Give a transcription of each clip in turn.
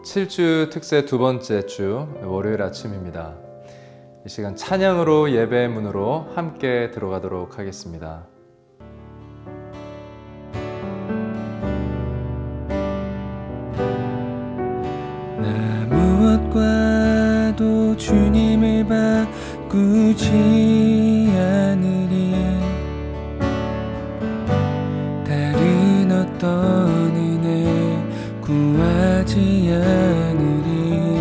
7주 특세 두 번째 주 월요일 아침입니다. 이 시간 찬양으로 예배 문으로 함께 들어가도록 하겠습니다. 나 무엇과도 주님을 바꾸지 않으리. 다른 어떤 은혜 구하지 않으리.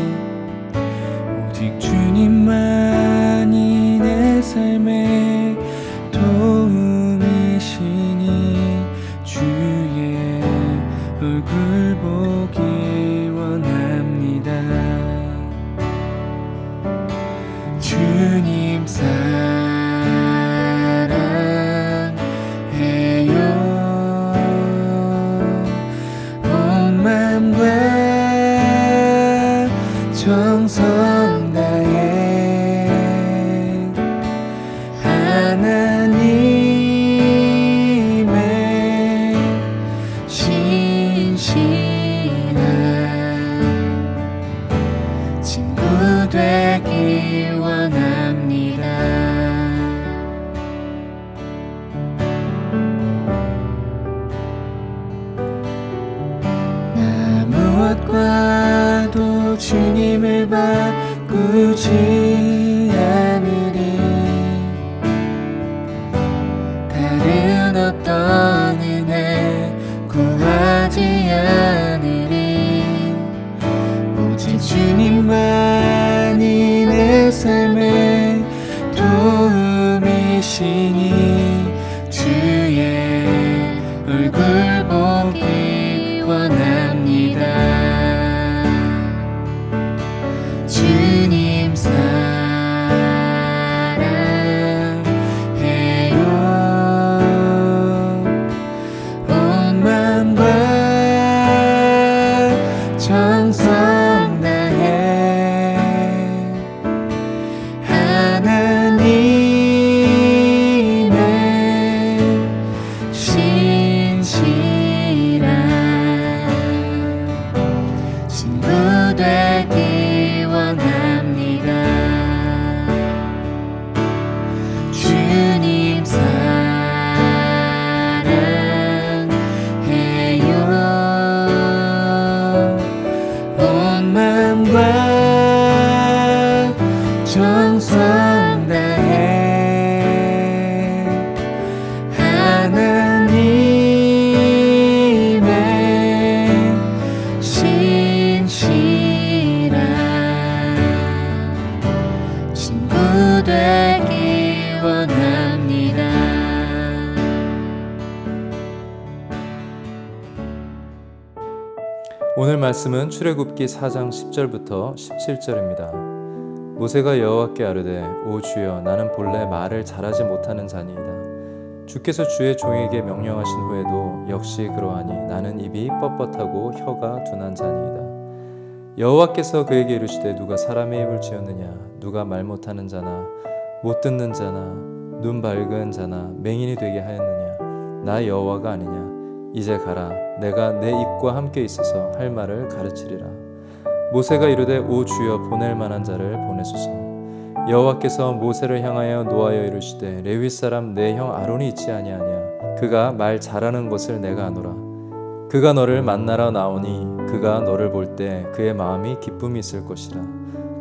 오직 주님만이 내 삶의 도움이시니 주의 얼굴 보기 원합니다. 주님 사랑해요. 온 맘과 정성 다해 하나님의 신실한 친구 되기 원합니다. 나 무엇과도 주님을 바꾸지 않으리. 다른 어떤 은혜 구하지 않으리. 오직 주님만이 내 삶의 도움이시니 주의 얼굴 보기 원합니다. 주님 사랑해요. 온 맘과 정성 다해 하나님의 신실한 친구 되기 원합니다. 주님 사랑해요. 온 맘과 정성 다해 하나님의 신실한 친구 되기 원합니다. 오늘 말씀은 출애굽기 4장 10절부터 17절입니다. 모세가 여호와께 아뢰되 오 주여 나는 본래 말을 잘하지 못하는 자니이다. 주께서 주의 종에게 명령하신 후에도 역시 그러하니 나는 입이 뻣뻣하고 혀가 둔한 자니이다. 여호와께서 그에게 이르시되 누가 사람의 입을 지었느냐. 누가 말 못하는 자나 못 듣는 자나 눈 밝은 자나 맹인이 되게 하였느냐. 나 여호와가 아니냐. 이제 가라. 내가 내 입과 함께 있어서 할 말을 가르치리라. 모세가 이르되 오 주여 보낼 만한 자를 보내소서. 여호와께서 모세를 향하여 노하여 이르시되 레위 사람 내 형 아론이 있지 아니하냐. 그가 말 잘하는 것을 내가 아노라. 그가 너를 만나러 나오니 그가 너를 볼 때 그의 마음이 기쁨이 있을 것이라.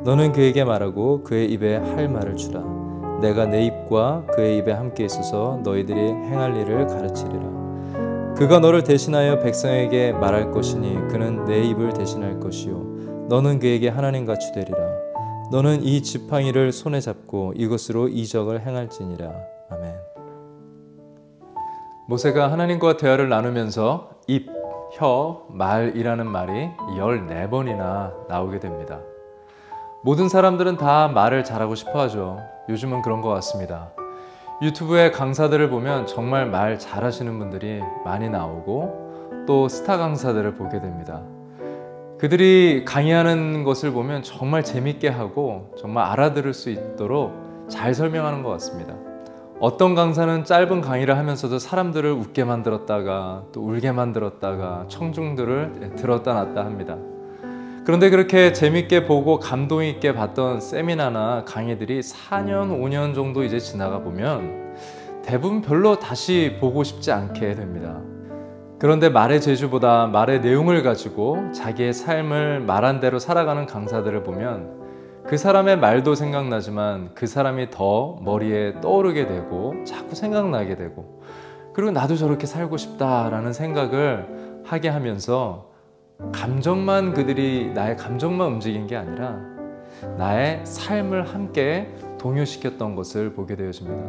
너는 그에게 말하고 그의 입에 할 말을 주라. 내가 내 입과 그의 입에 함께 있어서 너희들이 행할 일을 가르치리라. 그가 너를 대신하여 백성에게 말할 것이니 그는 내 입을 대신할 것이요 너는 그에게 하나님같이 되리라. 너는 이 지팡이를 손에 잡고 이것으로 이적을 행할지니라. 아멘. 모세가 하나님과 대화를 나누면서 입, 혀, 말이라는 말이 14번이나 나오게 됩니다. 모든 사람들은 다 말을 잘하고 싶어 하죠. 요즘은 그런 것 같습니다. 유튜브의 강사들을 보면 정말 말 잘하시는 분들이 많이 나오고 또 스타 강사들을 보게 됩니다. 그들이 강의하는 것을 보면 정말 재밌게 하고 정말 알아들을 수 있도록 잘 설명하는 것 같습니다. 어떤 강사는 짧은 강의를 하면서도 사람들을 웃게 만들었다가 또 울게 만들었다가 청중들을 들었다 놨다 합니다. 그런데 그렇게 재밌게 보고 감동 있게 봤던 세미나나 강의들이 4년, 5년 정도 이제 지나가 보면 대부분 별로 다시 보고 싶지 않게 됩니다. 그런데 말의 재주보다 말의 내용을 가지고 자기의 삶을 말한 대로 살아가는 강사들을 보면 그 사람의 말도 생각나지만 그 사람이 더 머리에 떠오르게 되고 자꾸 생각나게 되고, 그리고 나도 저렇게 살고 싶다라는 생각을 하게 하면서 감정만, 그들이 나의 감정만 움직인 게 아니라 나의 삶을 함께 동요시켰던 것을 보게 되어집니다.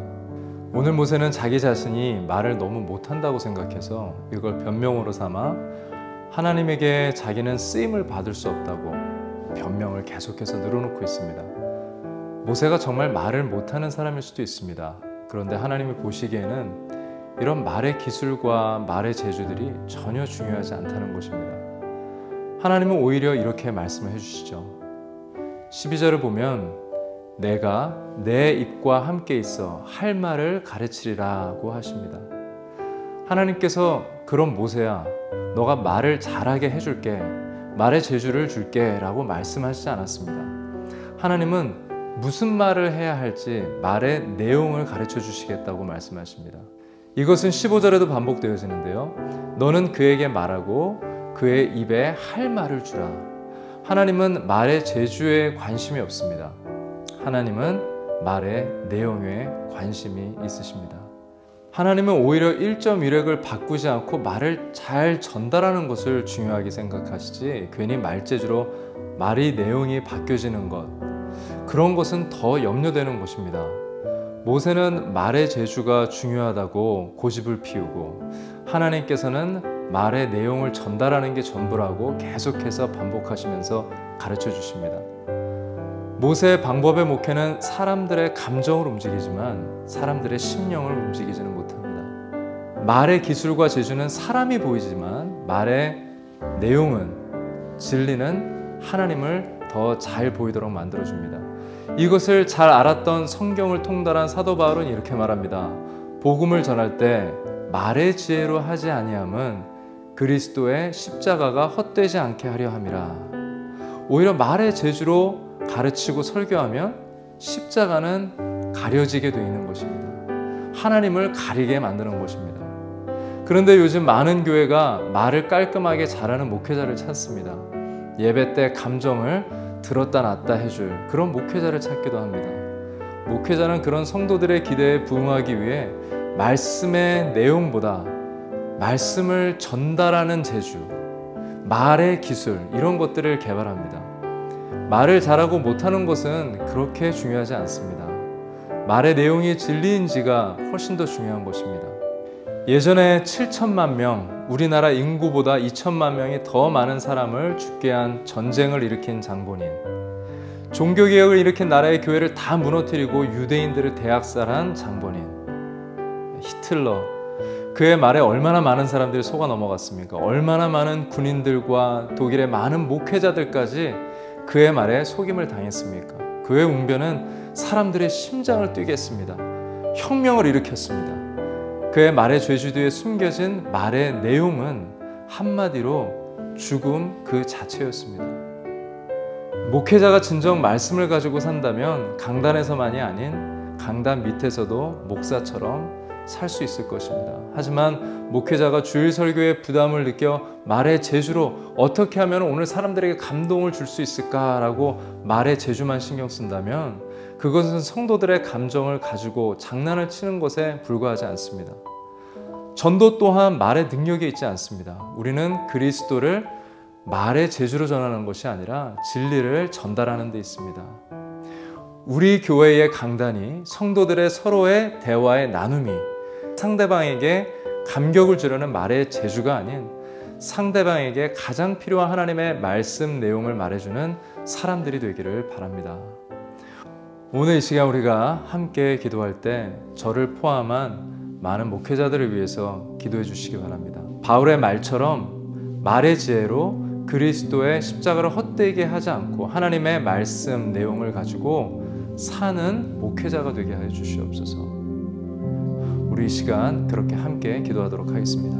오늘 모세는 자기 자신이 말을 너무 못한다고 생각해서 이걸 변명으로 삼아 하나님에게 자기는 쓰임을 받을 수 없다고 변명을 계속해서 늘어놓고 있습니다. 모세가 정말 말을 못하는 사람일 수도 있습니다. 그런데 하나님이 보시기에는 이런 말의 기술과 말의 재주들이 전혀 중요하지 않다는 것입니다. 하나님은 오히려 이렇게 말씀을 해주시죠. 12절을 보면 내가 내 입과 함께 있어 할 말을 가르치리라고 하십니다. 하나님께서 그런 모세야, 너가 말을 잘하게 해줄게, 말의 재주를 줄게 라고 말씀하시지 않았습니다. 하나님은 무슨 말을 해야 할지 말의 내용을 가르쳐 주시겠다고 말씀하십니다. 이것은 15절에도 반복되어지는데요. 너는 그에게 말하고 그의 입에 할 말을 주라. 하나님은 말의 재주에 관심이 없습니다. 하나님은 말의 내용에 관심이 있으십니다. 하나님은 오히려 1.1획을 바꾸지 않고 말을 잘 전달하는 것을 중요하게 생각하시지, 괜히 말재주로 말의 내용이 바뀌어지는 것, 그런 것은 더 염려되는 것입니다. 모세는 말의 재주가 중요하다고 고집을 피우고, 하나님께서는 말의 내용을 전달하는 게 전부라고 계속해서 반복하시면서 가르쳐 주십니다. 모세의 방법의 목회는 사람들의 감정을 움직이지만 사람들의 심령을 움직이지는 못합니다. 말의 기술과 재주는 사람이 보이지만 말의 내용은, 진리는 하나님을 더 잘 보이도록 만들어줍니다. 이것을 잘 알았던 성경을 통달한 사도 바울은 이렇게 말합니다. 복음을 전할 때 말의 지혜로 하지 아니함은 그리스도의 십자가가 헛되지 않게 하려 함이라. 오히려 말의 재주로 가르치고 설교하면 십자가는 가려지게 되어 있는 것입니다. 하나님을 가리게 만드는 것입니다. 그런데 요즘 많은 교회가 말을 깔끔하게 잘하는 목회자를 찾습니다. 예배 때 감정을 들었다 놨다 해줄 그런 목회자를 찾기도 합니다. 목회자는 그런 성도들의 기대에 부응하기 위해 말씀의 내용보다 말씀을 전달하는 재주, 말의 기술, 이런 것들을 개발합니다. 말을 잘하고 못하는 것은 그렇게 중요하지 않습니다. 말의 내용이 진리인지가 훨씬 더 중요한 것입니다. 예전에 7천만 명, 우리나라 인구보다 2천만 명이 더 많은 사람을 죽게 한 전쟁을 일으킨 장본인, 종교개혁을 일으킨 나라의 교회를 다 무너뜨리고 유대인들을 대학살한 장본인, 히틀러, 그의 말에 얼마나 많은 사람들이 속아 넘어갔습니까? 얼마나 많은 군인들과 독일의 많은 목회자들까지 그의 말에 속임을 당했습니까? 그의 웅변은 사람들의 심장을 뛰게 했습니다. 혁명을 일으켰습니다. 그의 말의 죄주 뒤에 숨겨진 말의 내용은 한마디로 죽음 그 자체였습니다. 목회자가 진정 말씀을 가지고 산다면 강단에서만이 아닌 강단 밑에서도 목사처럼 살 수 있을 것입니다. 하지만 목회자가 주일 설교에 부담을 느껴 말의 재주로 어떻게 하면 오늘 사람들에게 감동을 줄 수 있을까라고 말의 재주만 신경 쓴다면 그것은 성도들의 감정을 가지고 장난을 치는 것에 불과하지 않습니다. 전도 또한 말의 능력이 있지 않습니다. 우리는 그리스도를 말의 재주로 전하는 것이 아니라 진리를 전달하는 데 있습니다. 우리 교회의 강단이 성도들의 서로의 대화의 나눔이 상대방에게 감격을 주려는 말의 재주가 아닌 상대방에게 가장 필요한 하나님의 말씀 내용을 말해주는 사람들이 되기를 바랍니다. 오늘 이 시간 우리가 함께 기도할 때 저를 포함한 많은 목회자들을 위해서 기도해 주시기 바랍니다. 바울의 말처럼 말의 지혜로 그리스도의 십자가를 헛되게 하지 않고 하나님의 말씀 내용을 가지고 사는 목회자가 되게 하여 주시옵소서. 우리 이 시간 그렇게 함께 기도하도록 하겠습니다.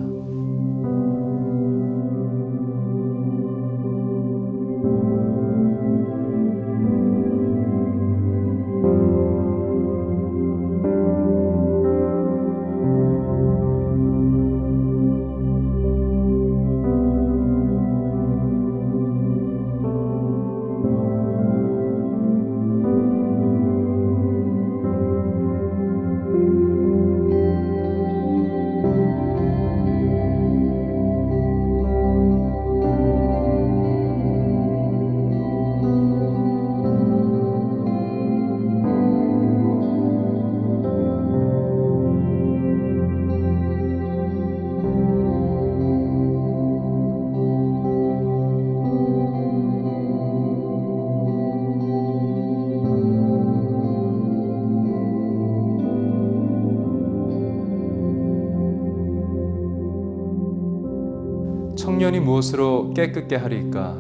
청년이 무엇으로 깨끗게 하리까?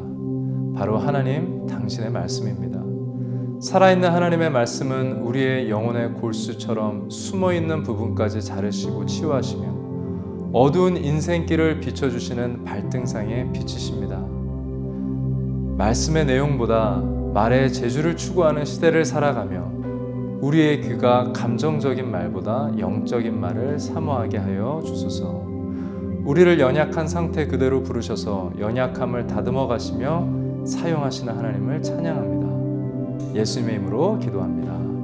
바로 하나님 당신의 말씀입니다. 살아있는 하나님의 말씀은 우리의 영혼의 골수처럼 숨어있는 부분까지 자르시고 치유하시며 어두운 인생길을 비춰주시는 발등상의 빛이십니다. 말씀의 내용보다 말의 재주를 추구하는 시대를 살아가며 우리의 귀가 감정적인 말보다 영적인 말을 사모하게 하여 주소서. 우리를 연약한 상태 그대로 부르셔서 연약함을 다듬어 가시며 사용하시는 하나님을 찬양합니다. 예수님의 이름으로 기도합니다.